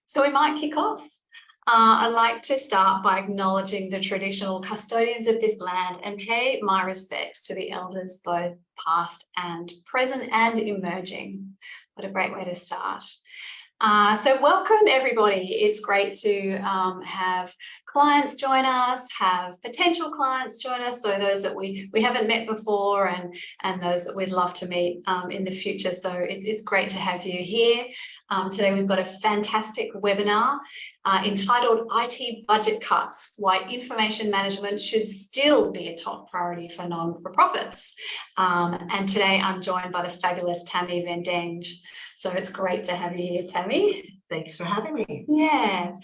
So we might kick off. I'd like to start by acknowledging the traditional custodians of this land and pay my respects to the elders, both past and present and emerging. What a great way to start. So welcome everybody. It's great to have clients join us, have potential clients join us, so those that we haven't met before and those that we'd love to meet in the future. So it's great to have you here. Today we've got a fantastic webinar entitled IT Budget Cuts, Why Information Management Should Still Be a Top Priority for Non-for-Profits. And today I'm joined by the fabulous Tammy Vendenge. So it's great to have you here, Tammy. Thanks for having me. Yeah.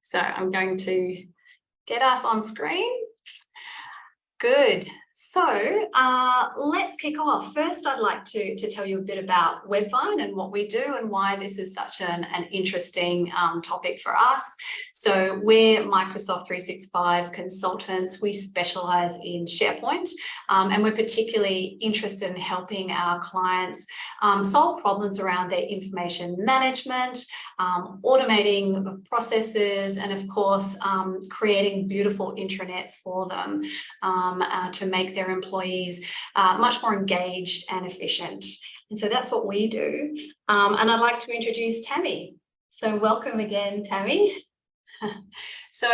So I'm going to get us on screen. Good. So let's kick off. First, I'd like to tell you a bit about Webphone and what we do and why this is such an interesting topic for us. So we're Microsoft 365 consultants. We specialize in SharePoint and we're particularly interested in helping our clients solve problems around their information management, automating processes, and of course, creating beautiful intranets for them to make their employees much more engaged and efficient. And so that's what we do. And I'd like to introduce Tammy. So welcome again, Tammy. So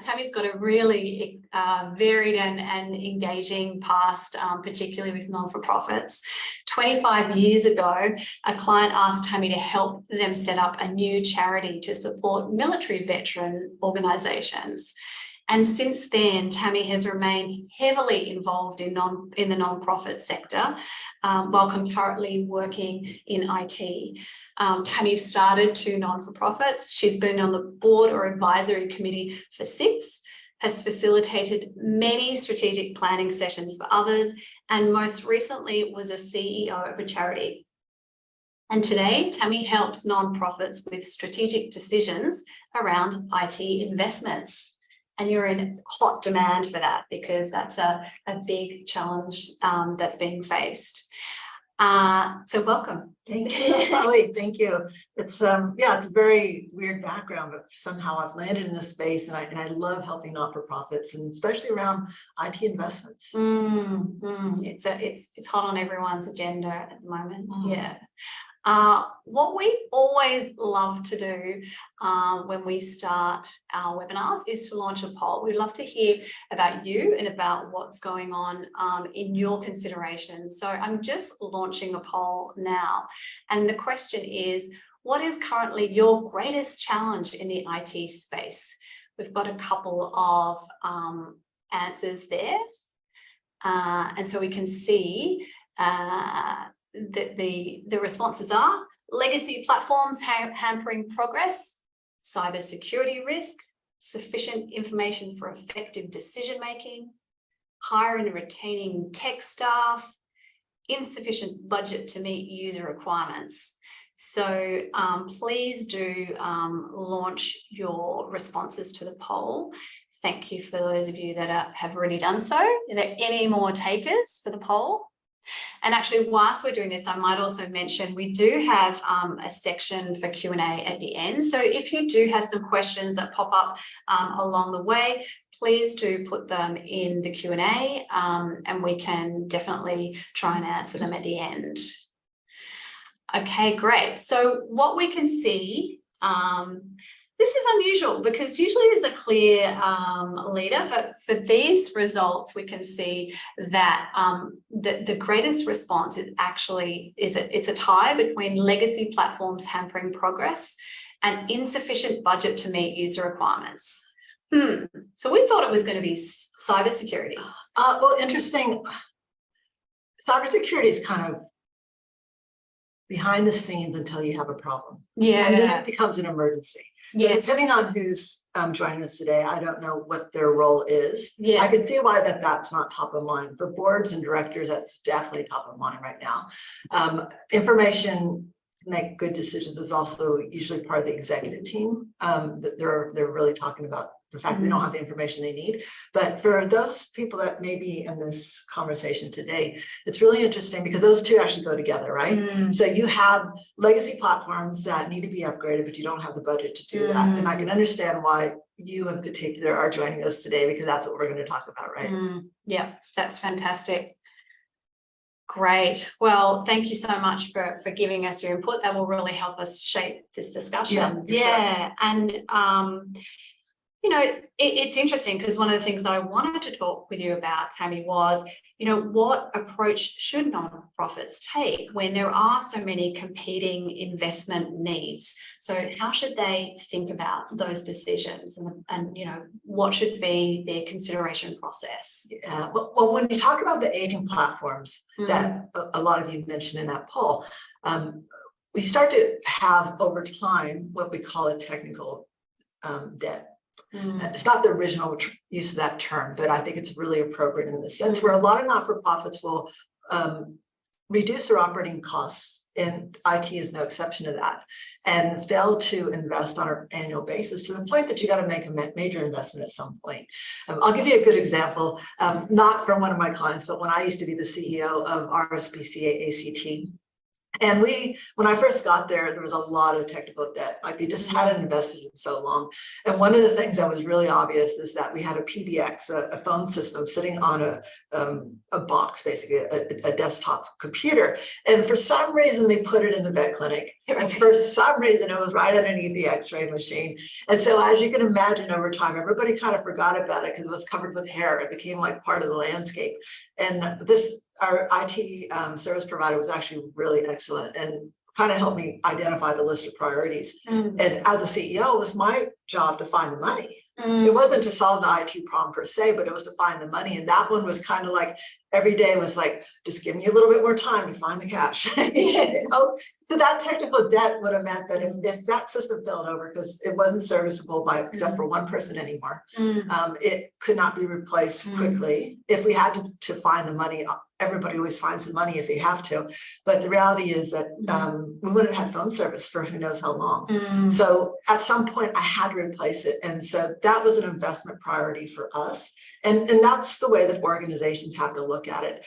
Tammy's got a really varied and engaging past, particularly with non-for-profits. 25 years ago, a client asked Tammy to help them set up a new charity to support military veteran organisations. And since then, Tammy has remained heavily involved in the non-profit sector while concurrently working in IT. Tammy started 2 non-for-profits. She's been on the board or advisory committee for 6, has facilitated many strategic planning sessions for others, and most recently was a CEO of a charity. And today, Tammy helps non-profits with strategic decisions around IT investments. And you're in hot demand for that because that's a big challenge that's being faced. So welcome. Thank you, Holly. Thank you. It's it's a very weird background, but somehow I've landed in this space, and I love helping not-for-profits, and especially around IT investments. It's hot on everyone's agenda at the moment. Yeah. What we always love to do when we start our webinars is to launch a poll. We'd love to hear about you and about what's going on in your considerations. So I'm just launching a poll now. And the question is, what is currently your greatest challenge in the IT space? We've got a couple of answers there. And so we can see the responses are legacy platforms hampering progress, cybersecurity risk, sufficient information for effective decision-making, hiring and retaining tech staff, insufficient budget to meet user requirements. So please do launch your responses to the poll. Thank you for those of you that have already done so. Are there any more takers for the poll? And actually, whilst we're doing this, I might also mention we do have a section for Q&A at the end. So if you do have some questions that pop up along the way, please do put them in the Q&A and we can definitely try and answer them at the end. Okay, great. So what we can see, this is unusual because usually there's a clear leader, but for these results, we can see that the greatest response is actually, it's a tie between legacy platforms hampering progress and insufficient budget to meet user requirements. So we thought it was going to be cybersecurity. Well, interesting. Cybersecurity is kind of behind the scenes until you have a problem. Yeah. And then it becomes an emergency. So yes. Depending on who's joining us today, I don't know what their role is. Yes. I can see why that's not top of mind. For boards and directors, that's definitely top of mind right now. Information to make good decisions is also usually part of the executive team. That they're really talking about the fact they don't have the information they need. But for those people that may be in this conversation today, it's really interesting because those two actually go together, right? So you have legacy platforms that need to be upgraded, but you don't have the budget to do that. And I can understand why you in particular are joining us today, because that's what we're going to talk about, right? Yeah, that's fantastic. Great. Well, thank you so much for giving us your input. That will really help us shape this discussion. Yeah. Sure. And you know, it's interesting because one of the things that I wanted to talk with you about, Tammy, was, you know, what approach should nonprofits take when there are so many competing investment needs? So how should they think about those decisions and you know, what should be their consideration process? Yeah, well, when you talk about the aging platforms that a lot of you mentioned in that poll, we start to have over time what we call a technical debt. It's not the original use of that term, but I think it's really appropriate in the sense where a lot of not-for-profits will reduce their operating costs, and IT is no exception to that, and fail to invest on an annual basis to the point that you got to make a major investment at some point. I'll give you a good example, not from one of my clients, but when I used to be the CEO of RSPCA ACT. And when I first got there, there was a lot of technical debt, like they just hadn't invested in so long. And one of the things that was really obvious is that we had a PBX, a phone system sitting on a box, basically a desktop computer. And for some reason, they put it in the vet clinic. And for some reason, it was right underneath the X-ray machine. And so as you can imagine, over time, everybody kind of forgot about it because it was covered with hair. It became like part of the landscape. And our IT service provider was actually really excellent and kind of helped me identify the list of priorities. And as a CEO, it was my job to find the money. It wasn't to solve the IT problem per se, but it was to find the money. And that one was kind of like every day was like, just give me a little bit more time to find the cash. You know? So that technical debt would have meant that if that system failed over because it wasn't serviceable by except for one person anymore, it could not be replaced quickly. If we had to find the money, everybody always finds the money if they have to. But the reality is that we wouldn't have had phone service for who knows how long. So at some point I had to replace it. And so that was an investment priority for us. And that's the way that organizations have to look at it.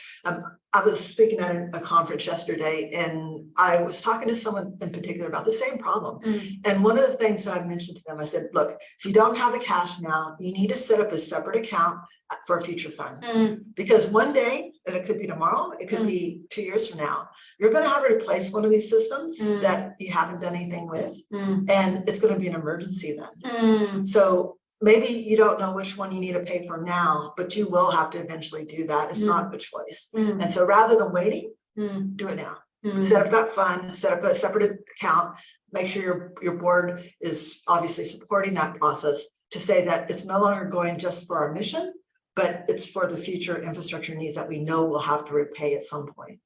I was speaking at a conference yesterday, and I was talking to someone in particular about the same problem. And one of the things that I mentioned to them, I said, look, if you don't have the cash now, you need to set up a separate account for a future fund. Because one day, and it could be tomorrow, it could be 2 years from now, you're going to have to replace one of these systems that you haven't done anything with. And it's going to be an emergency then. So maybe you don't know which one you need to pay for now, but you will have to eventually do that. It's not a choice. And so rather than waiting, do it now. Set up that fund, set up a separate account, make sure your board is obviously supporting that process to say that it's no longer going just for our mission, but it's for the future infrastructure needs that we know we'll have to repay at some point.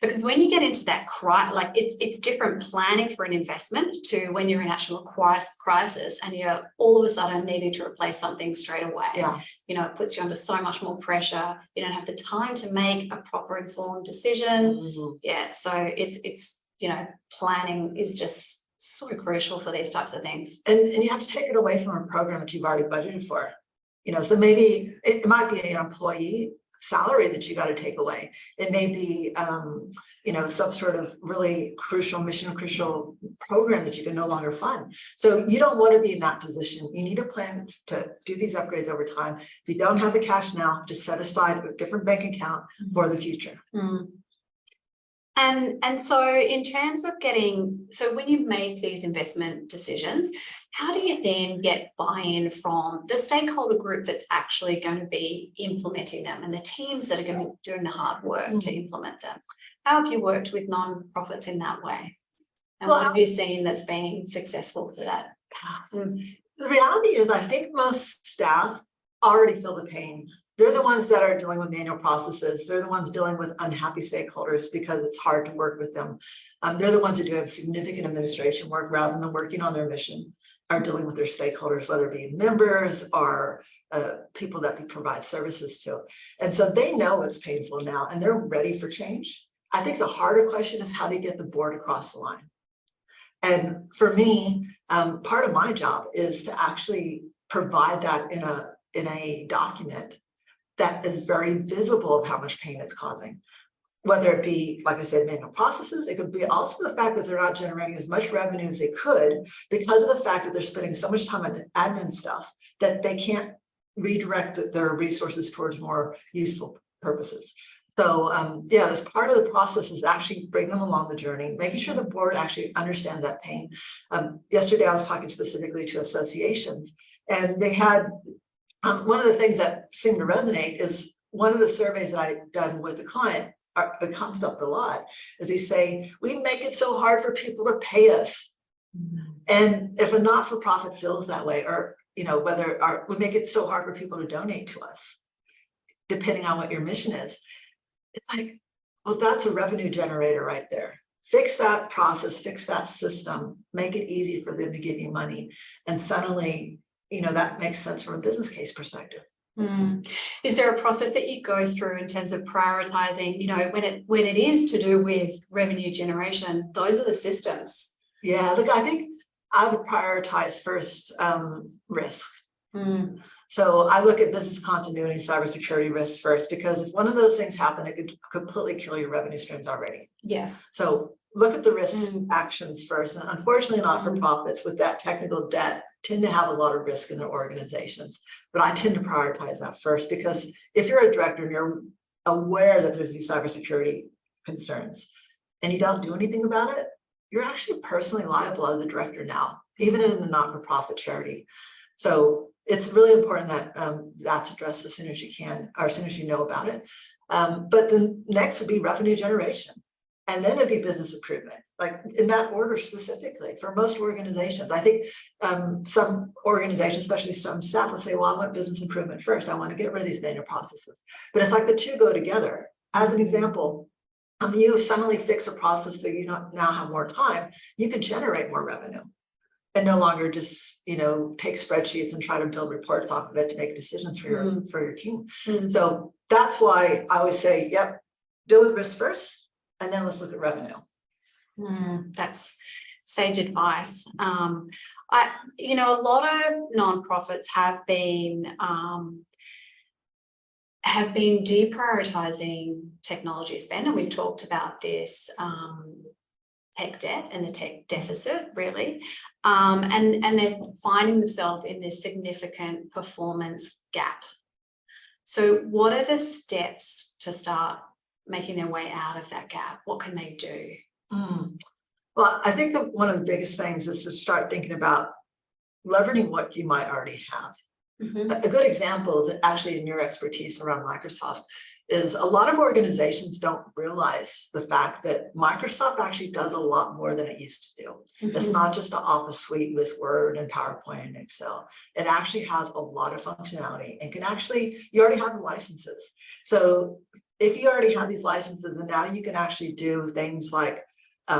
Because when you get into that like it's different planning for an investment to when you're in actual crisis and you're all of a sudden needing to replace something straight away. You know, it puts you under so much more pressure. You don't have the time to make a proper informed decision. So it's you know, planning is just so crucial for these types of things. And you have to take it away from a program that you've already budgeted for. You know, so maybe it might be an employee salary that you got to take away. It may be, you know, some sort of really crucial crucial program that you can no longer fund. So you don't want to be in that position. You need a plan to do these upgrades over time. If you don't have the cash now, just set aside a different bank account for the future. And so in terms of so when you've made these investment decisions, how do you then get buy-in from the stakeholder group that's actually going to be implementing them and the teams that are going to be doing the hard work to implement them? How have you worked with nonprofits in that way? And what have you seen that's been successful for that? The reality is, I think most staff already feel the pain. They're the ones that are dealing with manual processes. They're the ones dealing with unhappy stakeholders because it's hard to work with them. They're the ones who do significant administration work rather than working on their mission, are dealing with their stakeholders, whether it be members or people that they provide services to. And so they know it's painful now and they're ready for change. I think the harder question is how do you get the board across the line? And for me, part of my job is to actually provide that in a document that is very visible of how much pain it's causing. Whether it be, like I said, manual processes, it could be also the fact that they're not generating as much revenue as they could because of the fact that they're spending so much time on admin stuff that they can't redirect their resources towards more useful purposes. So yeah, this part of the process is actually bring them along the journey, making sure the board actually understands that pain. Yesterday, I was talking specifically to associations, and they had one of the things that seemed to resonate is one of the surveys that I'd done with the client. It comes up a lot as they say, we make it so hard for people to pay us. And if a not-for-profit feels that way, or whether we make it so hard for people to donate to us, depending on what your mission is, it's like, well, that's a revenue generator right there. Fix that process, fix that system, make it easy for them to give you money. And suddenly, that makes sense from a business case perspective. Is there a process that you go through in terms of prioritizing, when it is to do with revenue generation, those are the systems? Yeah, look, I think I would prioritize first risk. So I look at business continuity and cybersecurity risks first, because if one of those things happen, it could completely kill your revenue streams already. Yes. So look at the risk actions first. And unfortunately, not-for-profits with that technical debt tend to have a lot of risk in their organizations. But I tend to prioritize that first, because if you're a director and you're aware that there's these cybersecurity concerns and you don't do anything about it, you're actually personally liable as a director now, even in a not-for-profit charity. So it's really important that that's addressed as soon as you can, or as soon as you know about it. But the next would be revenue generation. And then it'd be business improvement, like in that order specifically for most organizations. I think some organizations, especially some staff, will say, well, I want business improvement first. I want to get rid of these manual processes. But it's like the two go together. As an example, you suddenly fix a process so you now have more time, you can generate more revenue and no longer just, take spreadsheets and try to build reports off of it to make decisions for your team. So that's why I always say, yep, deal with risk first, and then let's look at revenue. That's sage advice. A lot of nonprofits have been deprioritizing technology spend, and we've talked about this tech debt and the tech deficit, really, and they're finding themselves in this significant performance gap. So, what are the steps to start making their way out of that gap? What can they do? Well, I think that one of the biggest things is to start thinking about leveraging what you might already have. A good example is actually in your expertise around Microsoft is a lot of organizations don't realize the fact that Microsoft actually does a lot more than it used to do. It's not just an office suite with Word and PowerPoint and Excel. It actually has a lot of functionality and you already have the licenses. So if you already have these licenses, and now you can actually do things like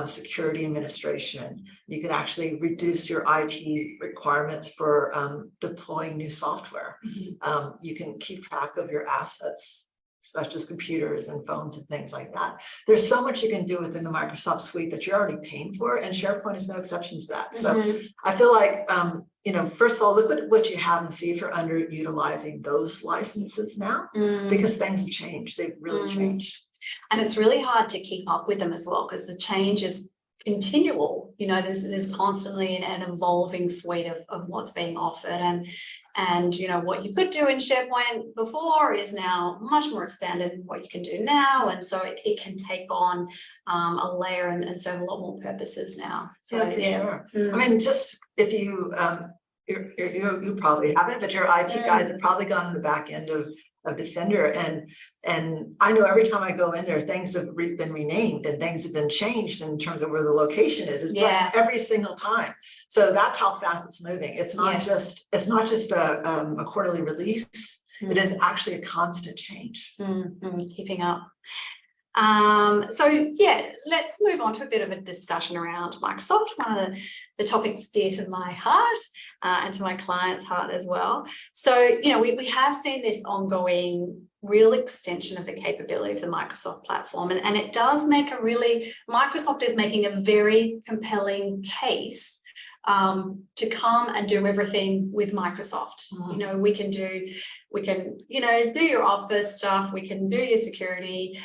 security administration, you can actually reduce your IT requirements for deploying new software. You can keep track of your assets, such as computers and phones and things like that. There's so much you can do within the Microsoft suite that you're already paying for, and SharePoint is no exception to that. So I feel like, first of all, look at what you have and see if you're underutilizing those licenses now, because things have changed. They've really changed. And it's really hard to keep up with them as well, because the change is continual. There's constantly an evolving suite of what's being offered, and what you could do in SharePoint before is now much more expanded in what you can do now, and so it can take on a layer and serve a lot more purposes now. So sure. I mean, just if you you probably haven't, but your IT guys have probably gone on the back end of Defender, and I know every time I go in there, things have been renamed and things have been changed in terms of where the location is. It's like every single time. So that's how fast it's moving. It's not just a quarterly release. It is actually a constant change. Keeping up. Let's move on to a bit of a discussion around Microsoft, one of the topics dear to my heart and to my clients' heart as well. So, we have seen this ongoing real extension of the capability of the Microsoft platform, and it does make Microsoft is making a very compelling case to come and do everything with Microsoft. You know, we can, you know, do your Office stuff, we can do your security.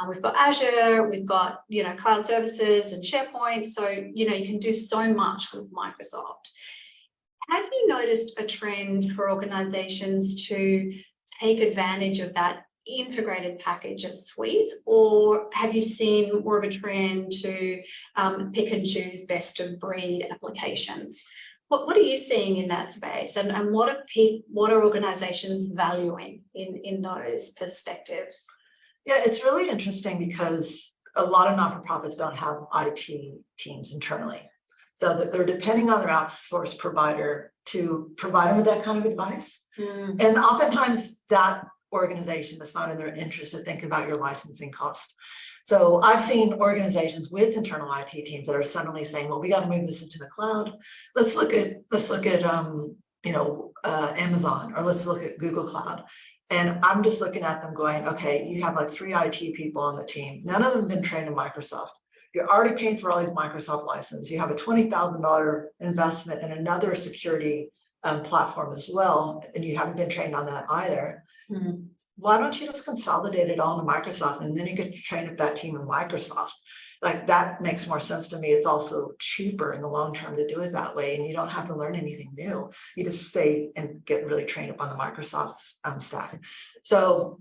We've got Azure, we've got, you know, cloud services and SharePoint. So, you know, you can do so much with Microsoft. Have you noticed a trend for organizations to take advantage of that integrated package of suites, or have you seen more of a trend to pick and choose best of breed applications? What are you seeing in that space, and what are organizations valuing in those perspectives? Yeah, it's really interesting because a lot of not-for-profits don't have IT teams internally. So that they're depending on their outsourced provider to provide them with that kind of advice. And oftentimes that organization that's not in their interest to think about your licensing cost. So I've seen organizations with internal IT teams that are suddenly saying, well, we got to move this into the cloud. Let's look at you know, Amazon, or let's look at Google Cloud. And I'm just looking at them going, okay, you have like 3 IT people on the team. None of them have been trained in Microsoft. You're already paying for all these Microsoft licenses. You have a $20,000 investment in another security platform as well, and you haven't been trained on that either. Why don't you just consolidate it all into Microsoft, and then you get to train up that team in Microsoft? Like, that makes more sense to me. It's also cheaper in the long term to do it that way, and you don't have to learn anything new. You just stay and get really trained up on the Microsoft stack. So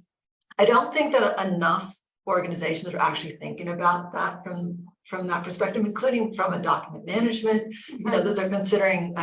I don't think that enough organizations are actually thinking about that from that perspective, including from a document management, you know, that they're considering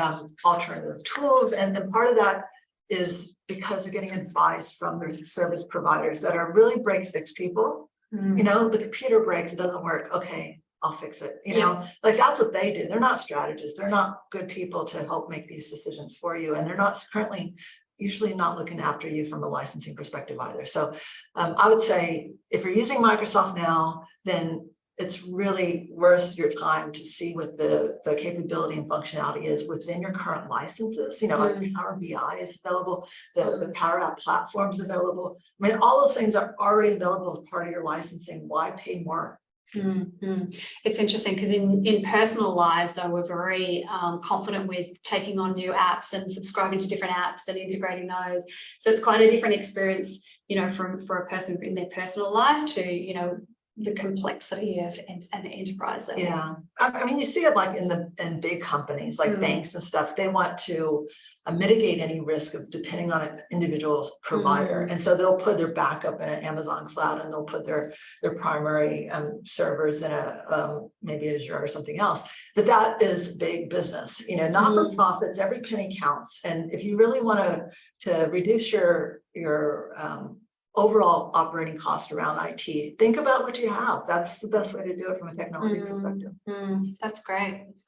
alternative tools. And part of that is because they're getting advice from their service providers that are really break-fix people. You know, the computer breaks, it doesn't work. Okay, I'll fix it. You know, like, that's what they do. They're not strategists. They're not good people to help make these decisions for you. And they're not currently usually not looking after you from a licensing perspective either. So I would say if you're using Microsoft now, then it's really worth your time to see what the capability and functionality is within your current licenses. You know, like Power BI is available, the Power App platform is available. I mean, all those things are already available as part of your licensing. Why pay more? It's interesting because in personal lives, though, we're very confident with taking on new apps and subscribing to different apps and integrating those. So it's quite a different experience, you know, for a person in their personal life to, you know, the complexity of and the enterprise level. Yeah, I mean, you see it like in big companies like banks and stuff. They want to mitigate any risk of depending on an individual's provider, and so they'll put their backup in an Amazon cloud, and they'll put their primary servers in a maybe Azure or something else. But that is big business, you know. Not for profits, every penny counts, and if you really want to reduce your overall operating cost around IT, think about what you have. That's the best way to do it from a technology perspective. That's great. That's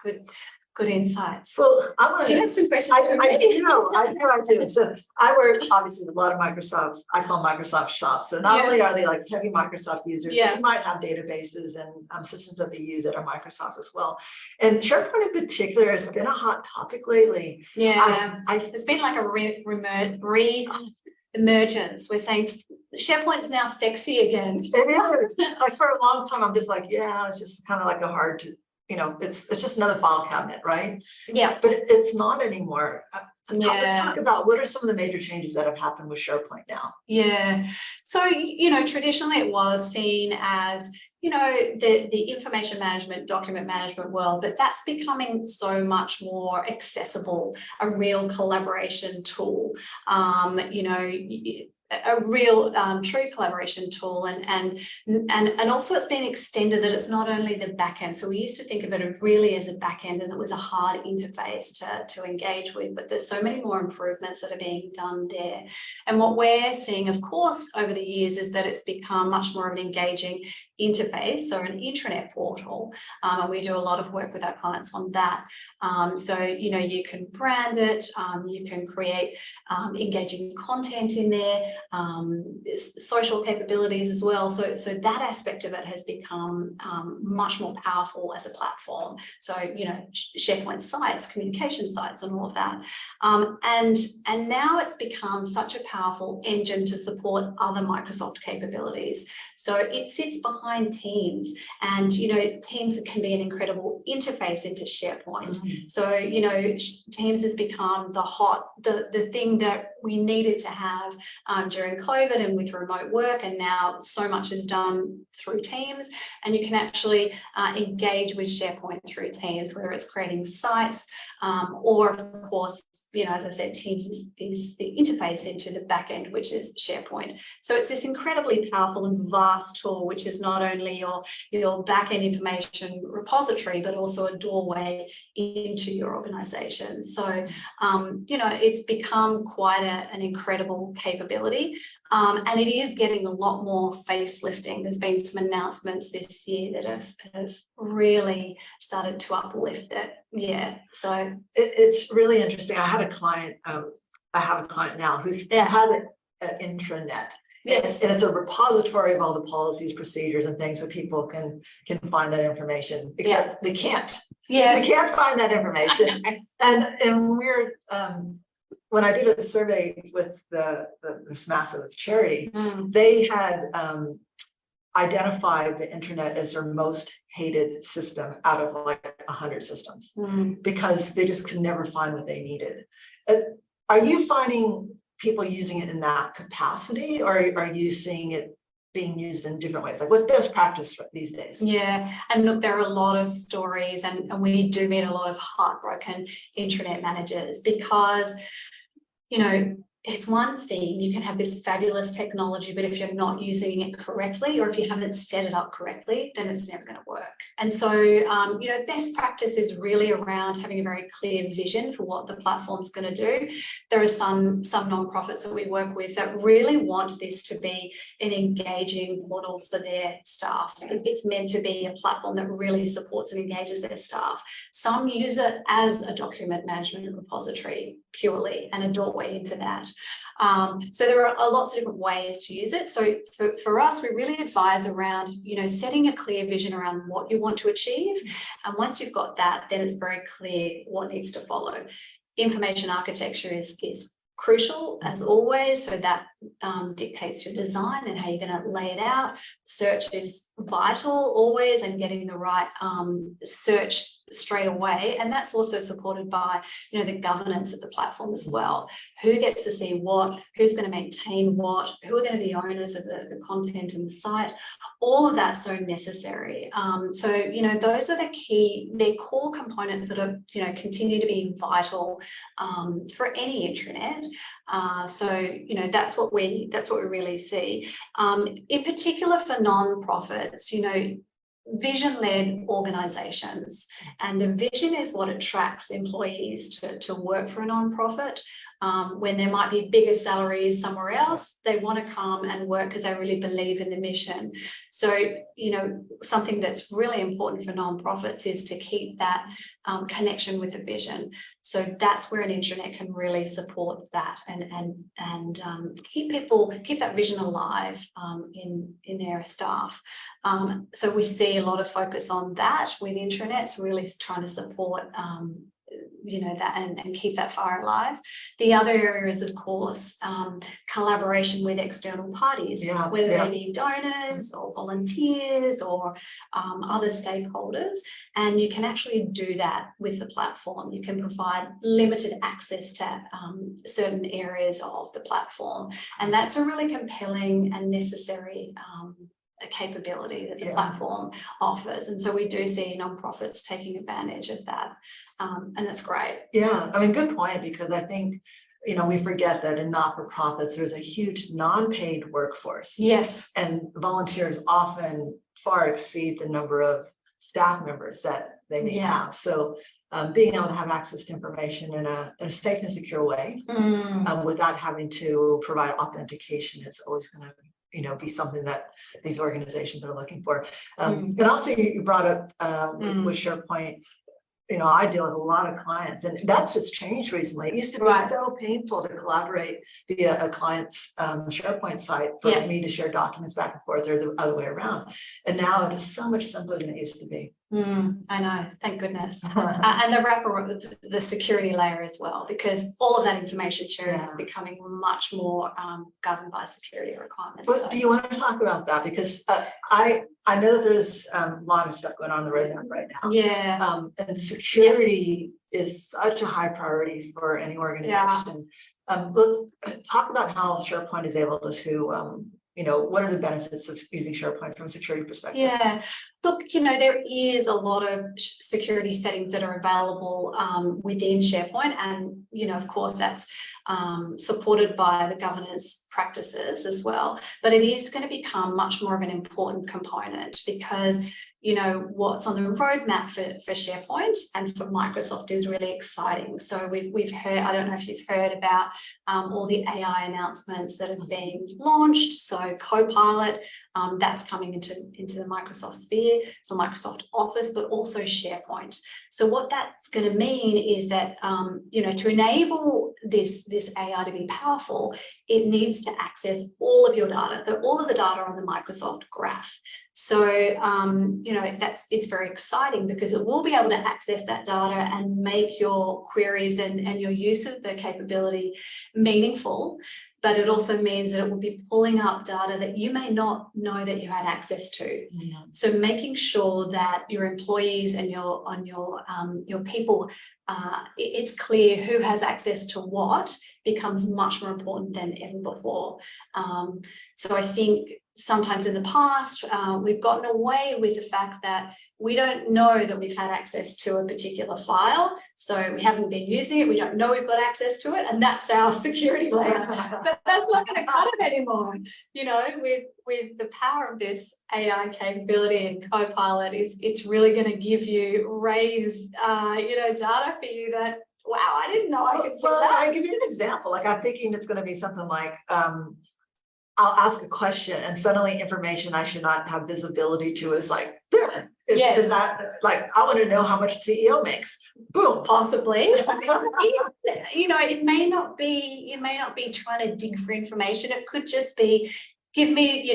good insights. So I want to. Do you have some questions? I do. So I work obviously with a lot of Microsoft. I call Microsoft shops. So not only are they like heavy Microsoft users, they might have databases and systems that they use that are Microsoft as well. And SharePoint in particular has been a hot topic lately. Yeah, it's been like a emergence. We're saying SharePoint's now sexy again. It is. Like, for a long time, I'm just like, yeah, it's just kind of like a hard to, you know, it's just another file cabinet, right? Yeah. But it's not anymore. Let's talk about what are some of the major changes that have happened with SharePoint now. Yeah. So, you know, traditionally it was seen as, you know, the information management, document management world, but that's becoming so much more accessible, a real collaboration tool, you know, a real true collaboration tool, and also it's been extended that it's not only the back end. So we used to think of it really as a back end, and it was a hard interface to engage with, but there's so many more improvements that are being done there. And what we're seeing, of course, over the years is that it's become much more of an engaging interface or an intranet portal, and we do a lot of work with our clients on that. So, you know, you can brand it, you can create engaging content in there. social capabilities as well. So that aspect of it has become much more powerful as a platform. So, SharePoint sites, communication sites, and all of that. And now it's become such a powerful engine to support other Microsoft capabilities. So it sits behind Teams, and Teams can be an incredible interface into SharePoint. So Teams has become the thing that we needed to have during COVID and with remote work, and now so much is done through Teams, and you can actually engage with SharePoint through Teams, whether it's creating sites or, of course, as I said, Teams is the interface into the back end, which is SharePoint. So it's this incredibly powerful and vast tool, which is not only your back end information repository, but also a doorway into your organization. So, it's become quite an incredible capability. And it is getting a lot more facelifting. There's been some announcements this year that have really started to uplift it. Yeah, so it's really interesting. I have a client now who has an intranet. Yes. And it's a repository of all the policies, procedures, and things, so people can find that information. Except they can't. Yes. They can't find that information. and we're when I did a survey with this massive charity, they had identified the internet as their most hated system out of like 100 systems because they just could never find what they needed. Are you finding people using it in that capacity, or are you seeing it being used in different ways? Like, what's best practice these days? Yeah, and look, there are a lot of stories, and we do meet a lot of heartbroken intranet managers because, it's one thing, you can have this fabulous technology, but if you're not using it correctly, or if you haven't set it up correctly, then it's never going to work. And so, best practice is really around having a very clear vision for what the platform's going to do. There are some nonprofits that we work with that really want this to be an engaging portal for their staff. It's meant to be a platform that really supports and engages their staff. Some use it as a document management repository purely, and a doorway into that. So there are lots of different ways to use it. So for us, we really advise around, setting a clear vision around what you want to achieve. And once you've got that, then it's very clear what needs to follow. Information architecture is crucial, as always, so that dictates your design and how you're going to lay it out. Search is vital always, and getting the right search straight away, and that's also supported by the governance of the platform as well. Who gets to see what, who's going to maintain what, who are going to be owners of the content and the site. All of that's so necessary. So those are their core components that are continue to be vital for any intranet. So that's what we really see. In particular for non-profits, vision-led organizations, and the vision is what attracts employees to work for a non-profit. When there might be bigger salaries somewhere else, they want to come and work because they really believe in the mission. So, something that's really important for non-profits is to keep that connection with the vision. So that's where an intranet can really support that and keep that vision alive in their staff. So we see a lot of focus on that with intranets, really trying to support that and keep that fire alive. The other area is, of course, collaboration with external parties, whether they be donors or volunteers or other stakeholders. And you can actually do that with the platform. You can provide limited access to certain areas of the platform. And that's a really compelling and necessary a capability that the platform offers. And so we do see nonprofits taking advantage of that. And that's great. Yeah, good point, because I think, we forget that in not-for-profits, there's a huge non-paid workforce. Yes. And volunteers often far exceed the number of staff members that they may have. So being able to have access to information in a safe and secure way without having to provide authentication is always going to be something that these organizations are looking for. And also you brought up with SharePoint, I deal with a lot of clients, and that's just changed recently. It used to be so painful to collaborate via a client's SharePoint site for me to share documents back and forth, or the other way around. And now it is so much simpler than it used to be. I know, thank goodness. And the wrapper, the security layer as well, because all of that information sharing is becoming much more governed by security requirements. But do you want to talk about that? Because I know that there's a lot of stuff going on the roadmap right now. Yeah. And security is such a high priority for any organization. Let's talk about how SharePoint is able to what are the benefits of using SharePoint from a security perspective? Yeah, look, there is a lot of security settings that are available within SharePoint, and of course that's supported by the governance practices as well. But it is going to become much more of an important component, because what's on the roadmap for SharePoint and for Microsoft is really exciting. So we've heard, I don't know if you've heard about all the AI announcements that have been launched. So Copilot, that's coming into the Microsoft sphere, the Microsoft Office, but also SharePoint. So what that's going to mean is that to enable this AI to be powerful, it needs to access all of your data, all of the data on the Microsoft graph. So it's very exciting, because it will be able to access that data and make your queries and your use of the capability meaningful. But it also means that it will be pulling up data that you may not know that you had access to. So making sure that your employees and your people, it's clear who has access to what becomes much more important than ever before. So I think sometimes in the past, we've gotten away with the fact that we don't know that we've had access to a particular file. So we haven't been using it. We don't know we've got access to it. And that's our security layer. But that's not going to cut it anymore. With the power of this AI capability and Copilot, it's really going to give you, raise, data for you that, wow, I didn't know I could see that. I'll give you an example. Like, I'm thinking it's going to be something like, I'll ask a question and suddenly information I should not have visibility to is like, there. Is that like, I want to know how much CEO makes? Boom. Possibly. It may not be, you may not be trying to dig for information. It could just be, give me,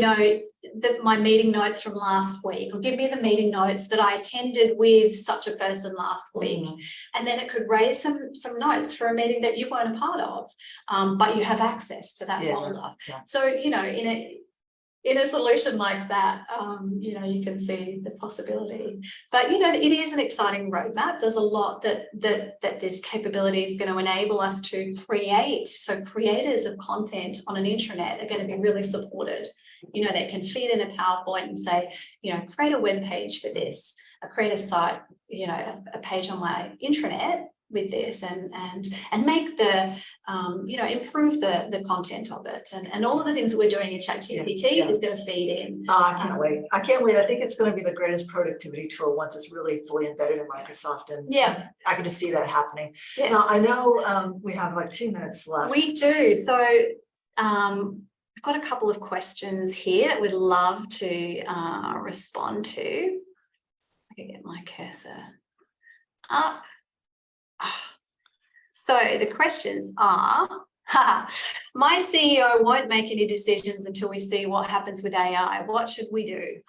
my meeting notes from last week, or give me the meeting notes that I attended with such a person last week. And then it could raise some notes for a meeting that you weren't a part of, but you have access to that folder. So, in a solution like that, you can see the possibility. But, it is an exciting roadmap. There's a lot that this capability is going to enable us to create. So creators of content on an intranet are going to be really supported. They can feed in a PowerPoint and say, create a web page for this, create a site, a page on my intranet with this, and make the improve the content of it, and all of the things that we're doing in ChatGPT is going to feed in. I can't wait. I think it's going to be the greatest productivity tool once it's really fully embedded in Microsoft, and I can just see that happening. Now, I know we have like 2 minutes left. We do. So I've got a couple of questions here we'd love to respond to. I can get my cursor up. So the questions are, my CEO won't make any decisions until we see what happens with AI. What should we do?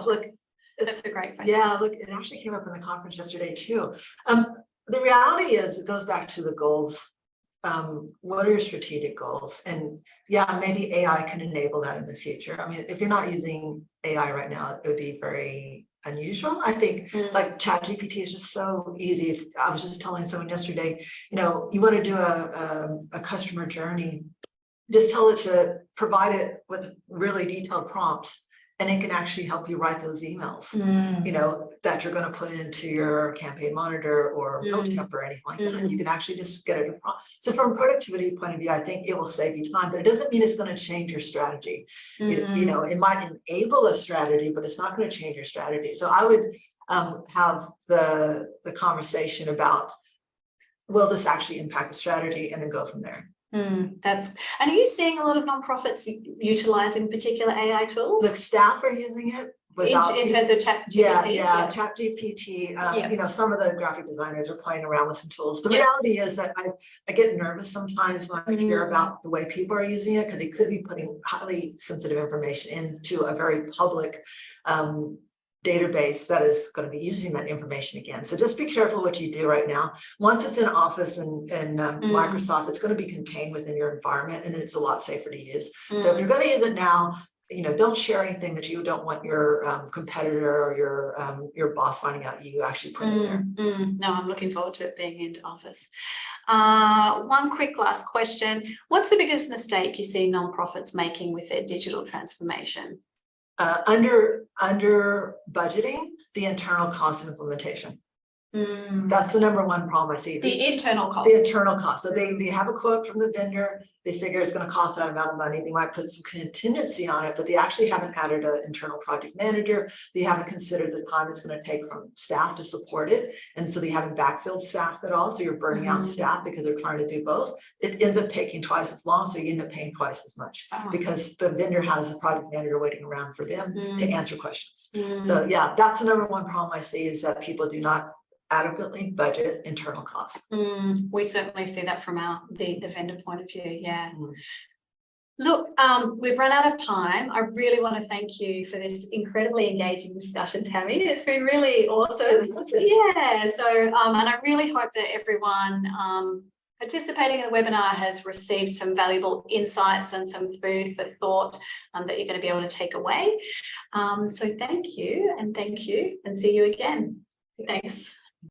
Look, that's a great question. Yeah, look, it actually came up in the conference yesterday too. The reality is, it goes back to the goals. What are your strategic goals? And maybe AI can enable that in the future. I mean, if you're not using AI right now, it would be very unusual. I think like ChatGPT is just so easy. I was just telling someone yesterday, you want to do a customer journey, just tell it to provide it with really detailed prompts, and it can actually help you write those emails, that you're going to put into your campaign monitor or MailChimp or anything like that. You can actually just get it a prompt. So from a productivity point of view, I think it will save you time, but it doesn't mean it's going to change your strategy. It might enable a strategy, but it's not going to change your strategy. So I would have the conversation about, will this actually impact the strategy, and then go from there. And are you seeing a lot of nonprofits utilizing particular AI tools? Look, staff are using it, in terms of chat GPT? Yeah, chat GPT, you know, some of the graphic designers are playing around with some tools. The reality is that I get nervous sometimes when I hear about the way people are using it, because they could be putting highly sensitive information into a very public database that is going to be using that information again. So just be careful what you do right now. Once it's in Office and Microsoft, it's going to be contained within your environment, and then it's a lot safer to use. So if you're going to use it now, you know, don't share anything that you don't want your competitor or your boss finding out you actually put in there. No, I'm looking forward to it being into Office. One quick last question. What's the biggest mistake you see nonprofits making with their digital transformation? Under budgeting the internal cost of implementation. That's the number one problem I see. The internal cost. The internal cost. So they have a quote from the vendor. They figure it's going to cost that amount of money. They might put some contingency on it, but they actually haven't added an internal project manager. They haven't considered the time it's going to take from staff to support it. And so they haven't backfilled staff at all. So you're burning out staff because they're trying to do both. It ends up taking twice as long. So you end up paying twice as much because the vendor has a project manager waiting around for them to answer questions. So yeah, that's the number one problem I see, is that people do not adequately budget internal costs. We certainly see that from the vendor point of view. Look, we've run out of time. I really want to thank you for this incredibly engaging discussion, Tammy. It's been really awesome. Yeah. So, and I really hope that everyone participating in the webinar has received some valuable insights and some food for thought that you're going to be able to take away. So thank you, and see you again. Thanks.